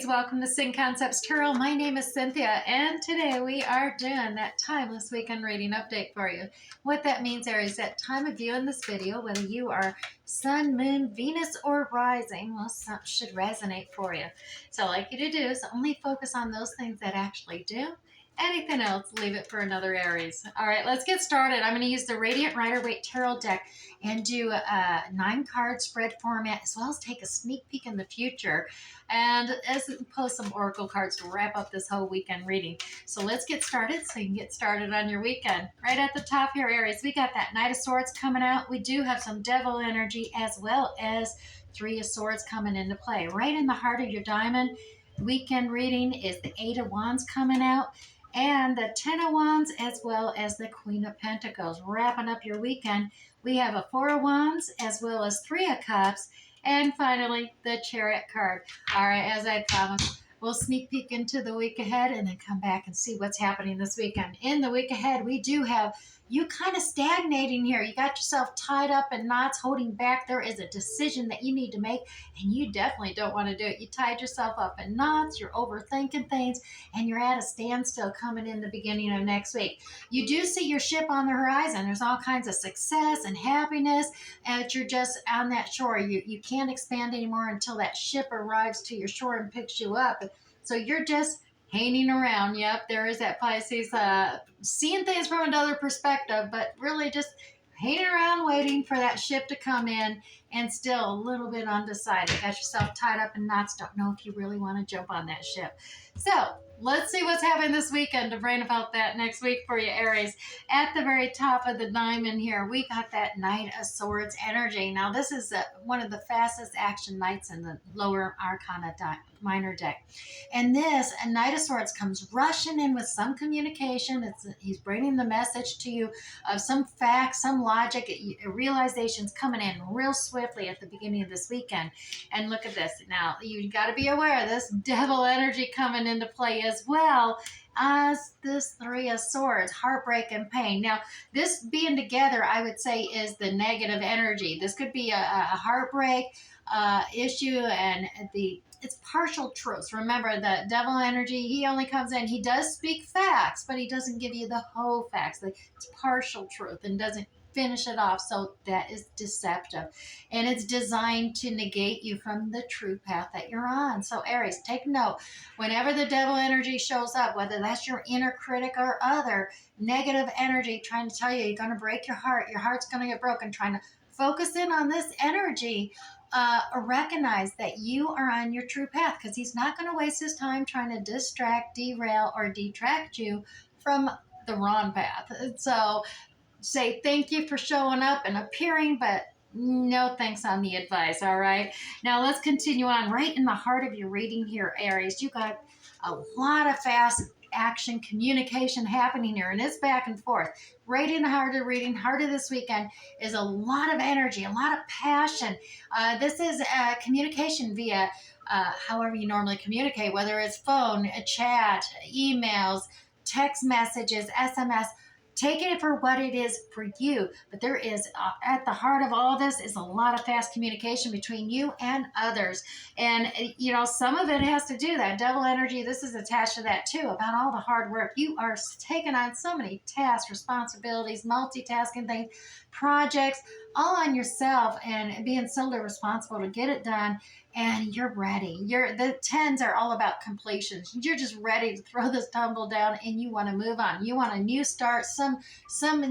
welcome to Sing Concepts Tarot. My name is Cynthia, and today we are doing that timeless weekend reading update for you. What that means, Aries, that time of view in this video, whether you are Sun, Moon, Venus, or Rising, well, something should resonate for you. So I'd like you to do is only focus on those things that actually do. Anything else, leave it for another Aries. All right, let's get started. I'm going to use the Radiant Rider-Waite Tarot deck and do a 9-card spread format, as well as take a sneak peek in the future, and as post some oracle cards to wrap up this whole weekend reading. So let's get started so you can get started on your weekend. Right at the top here, Aries, we got that Knight of Swords coming out. We do have some Devil energy as well as Three of Swords coming into play. Right in the heart of your diamond weekend reading is the Eight of Wands coming out, and the Ten of Wands, as well as the Queen of Pentacles. Wrapping up your weekend, we have a Four of Wands, as well as Three of Cups, and finally, the Chariot card. All right, as I promised, we'll sneak peek into the week ahead and then come back and see what's happening this weekend. In the week ahead, we do have you kind of stagnating here. You got yourself tied up in knots, holding back. There is a decision that you need to make, and you definitely don't want to do it. You tied yourself up in knots, you're overthinking things, and you're at a standstill coming in the beginning of next week. You do see your ship on the horizon. There's all kinds of success and happiness, and you're just on that shore. You can't expand anymore until that ship arrives to your shore and picks you up. So you're just hanging around. Yep, there is that Pisces, seeing things from another perspective, but really just hanging around waiting for that ship to come in, and still a little bit undecided. Got yourself tied up in knots, don't know if you really want to jump on that ship. So let's see what's happening this weekend to bring about that next week for you, Aries. At the very top of the diamond here, we got that Knight of Swords energy. Now, this is one of the fastest action knights in the lower arcana minor deck. And this Knight of Swords comes rushing in with some communication. He's bringing the message to you of some facts, some logic, realizations coming in real swiftly at the beginning of this weekend. And look at this. Now, you got to be aware of this devil energy coming into play as well as this Three of Swords, heartbreak and pain. Now, this being together, I would say, is the negative energy. This could be a heartbreak issue, and it's partial truths. Remember, the devil energy, he only comes in, he does speak facts, but he doesn't give you the whole facts. It's partial truth and doesn't finish it off, so that is deceptive, and it's designed to negate you from the true path that you're on. So Aries, take note, whenever the devil energy shows up, whether that's your inner critic or other negative energy trying to tell you you're going to break your heart's going to get broken, trying to focus in on this energy, recognize that you are on your true path, because he's not going to waste his time trying to distract, derail, or detract you from the wrong path. So say thank you for showing up and appearing, but no thanks on the advice. All right, now let's continue on. Right in the heart of your reading here, Aries, you got a lot of fast action communication happening here, and it's back and forth. Right in the heart of reading, heart of this weekend, is a lot of energy, a lot of passion. This is communication via however you normally communicate, whether it's phone, a chat, emails, text messages, SMS. Take it for what it is for you. But there is, at the heart of all this, is a lot of fast communication between you and others. And, some of it has to do that devil energy. This is attached to that too, about all the hard work. You are taking on so many tasks, responsibilities, multitasking things, projects, all on yourself, and being solely responsible to get it done. And you're ready. The tens are all about completion. You're just ready to throw this tumble down, and you want to move on. You want a new start, some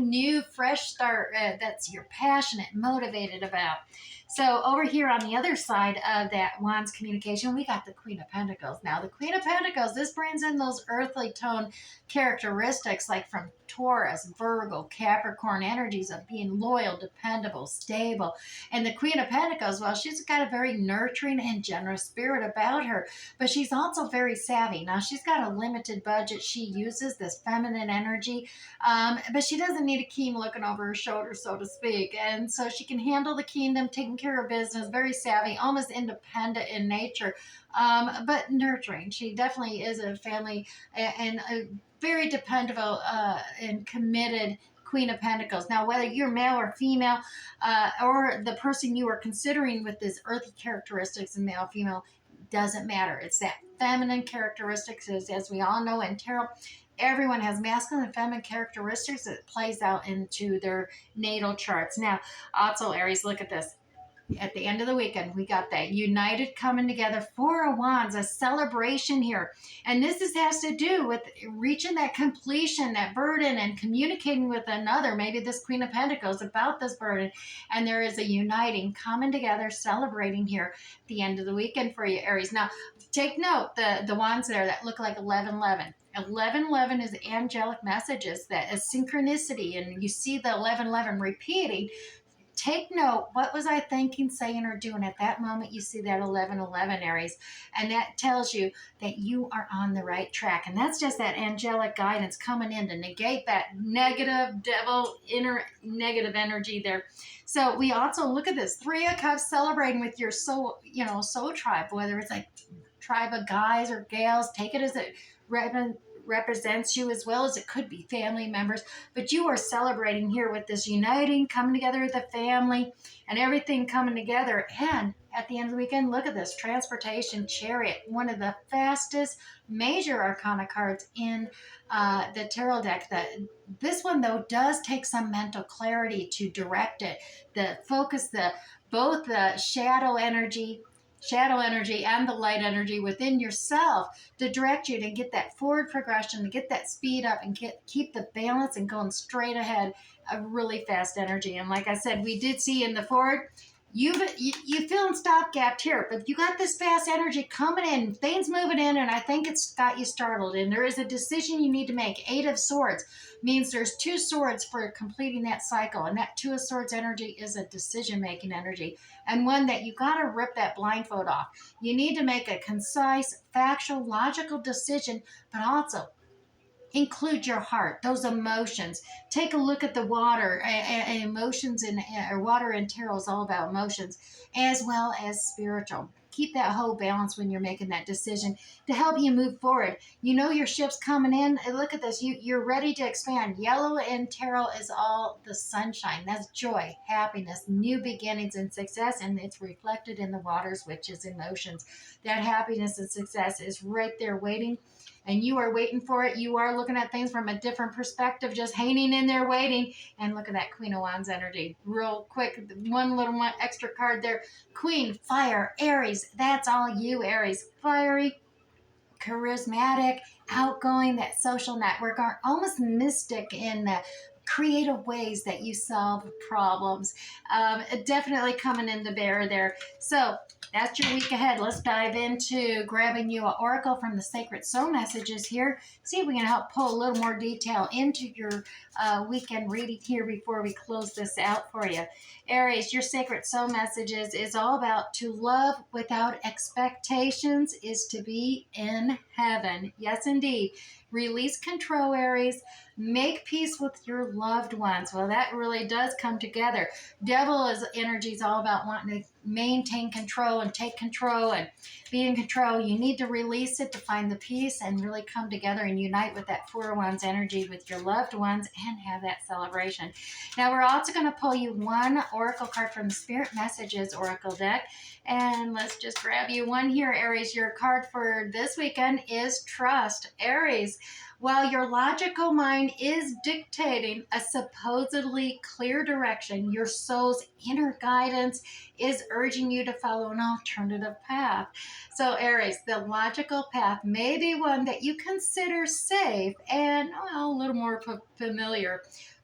new fresh start that's you're passionate, motivated about. So over here on the other side of that Wands communication, we got the Queen of Pentacles. Now, the Queen of Pentacles, this brings in those earthly tone characteristics like from Taurus, Virgo, Capricorn energies of being loyal, dependable, stable. And the Queen of Pentacles, well, she's got a very nurturing and generous spirit about her, but she's also very savvy. Now, she's got a limited budget. She uses this feminine energy, but she doesn't need a king looking over her shoulder, so to speak. And so she can handle the kingdom, taking care of business, very savvy, almost independent in nature, but nurturing. She definitely is a family and a very dependable and committed Queen of Pentacles. Now, whether you're male or female, or the person you are considering with these earthy characteristics, and male, female, doesn't matter. It's that feminine characteristics, as we all know in tarot. Everyone has masculine and feminine characteristics that plays out into their natal charts. Now, also Aries, look at this. At the end of the weekend, we got that united coming together. Four of Wands, a celebration here. And has to do with reaching that completion, that burden, and communicating with another. Maybe this Queen of Pentacles about this burden. And there is a uniting, coming together, celebrating here at the end of the weekend for you, Aries. Now, take note, the wands there that look like 1111. 1111 is angelic messages, that is synchronicity, and you see the 1111 repeating. Take note, what was I thinking, saying, or doing at that moment? You see that 1111, Aries, and that tells you that you are on the right track. And that's just that angelic guidance coming in to negate that negative devil, inner negative energy there. So we also look at this Three of Cups, celebrating with your soul, soul tribe, whether it's like tribe of guys or gals. Take it as it represents you, as well as it could be family members, but you are celebrating here with this uniting, coming together with the family and everything coming together. And at the end of the weekend, look at this transportation chariot, one of the fastest major arcana cards in the tarot deck. This one though does take some mental clarity to direct it, the focus, both the shadow energy and the light energy within yourself to direct you to get that forward progression, to get that speed up and keep the balance and going straight ahead, a really fast energy. And like I said, we did see in the forward, you feeling stopgapped here, but you got this fast energy coming in, things moving in, and I think it's got you startled. And there is a decision you need to make. Eight of Swords means there's two swords for completing that cycle, and that Two of Swords energy is a decision-making energy, and one that you got to rip that blindfold off. You need to make a concise, factual, logical decision, but also include your heart, those emotions. Take a look at the water. Emotions or water in tarot is all about emotions as well as spiritual. Keep that whole balance when you're making that decision to help you move forward. You know your ship's coming in. And look at this. You're ready to expand. Yellow in tarot is all the sunshine. That's joy, happiness, new beginnings, and success. And it's reflected in the waters, which is emotions. That happiness and success is right there waiting, and you are waiting for it. You are looking at things from a different perspective, just hanging in there waiting. And look at that Queen of Wands energy. Real quick, one extra card there. Queen, fire, Aries. That's all you, Aries. Fiery, charismatic, outgoing, that social network, are almost mystic in the creative ways that you solve problems. Definitely coming into bear there. So that's your week ahead. Let's dive into grabbing you an oracle from the Sacred Soul Messages here. See if we can help pull a little more detail into your weekend reading here before we close this out for you. Aries, your Sacred Soul Messages is all about to love without expectations is to be in heaven. Yes, indeed. Release control, Aries. Make peace with your loved ones. Well, that really does come together. Devil energy is all about wanting to maintain control and take control and be in control. You need to release it to find the peace and really come together and unite with that Four of Wands energy with your loved ones and have that celebration. Now, we're also going to pull you one oracle card from the Spirit Messages Oracle deck. And let's just grab you one here, Aries. Your card for this weekend is Trust. Aries, while your logical mind is dictating a supposedly clear direction, your soul's inner guidance is urging you to follow an alternative path. So, Aries, the logical path may be one that you consider safe and a little more familiar,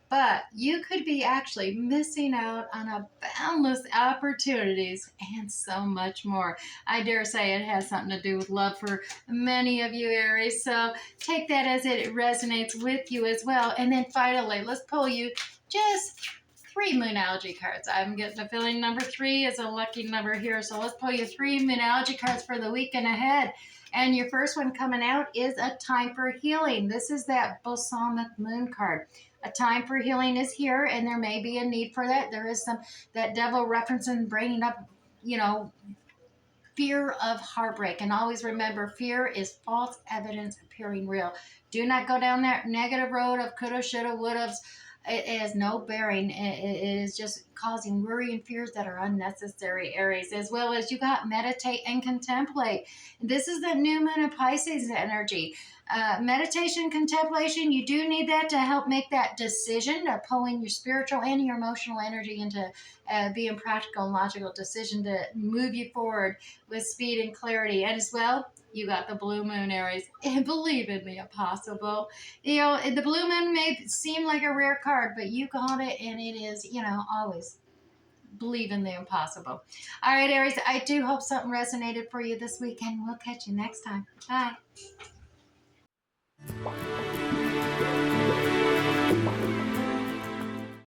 but you could be actually missing out on a boundless opportunities and so much more. I dare say it has something to do with love for many of you, Aries. So take that as it resonates with you as well. And then finally, let's pull you just 3 Moonology cards. I'm getting a feeling number 3 is a lucky number here. So let's pull you 3 Moonology cards for the weekend ahead. And your first one coming out is A Time for Healing. This is that balsamic moon card. A time for healing is here, and there may be a need for that. There is that devil referencing bringing up, fear of heartbreak. And always remember, fear is false evidence appearing real. Do not go down that negative road of coulda, shoulda, woulda, It has no bearing. It is just causing worry and fears that are unnecessary, Aries, as well as you got meditate and contemplate. This is the new moon of Pisces energy. Meditation, contemplation, you do need that to help make that decision of pulling your spiritual and your emotional energy into being practical and logical decision to move you forward with speed and clarity. And as well, you got the blue moon, Aries, and believe in the impossible. You know, the blue moon may seem like a rare card, but you got it, and it is, always believe in the impossible. All right, Aries, I do hope something resonated for you this weekend. We'll catch you next time. Bye.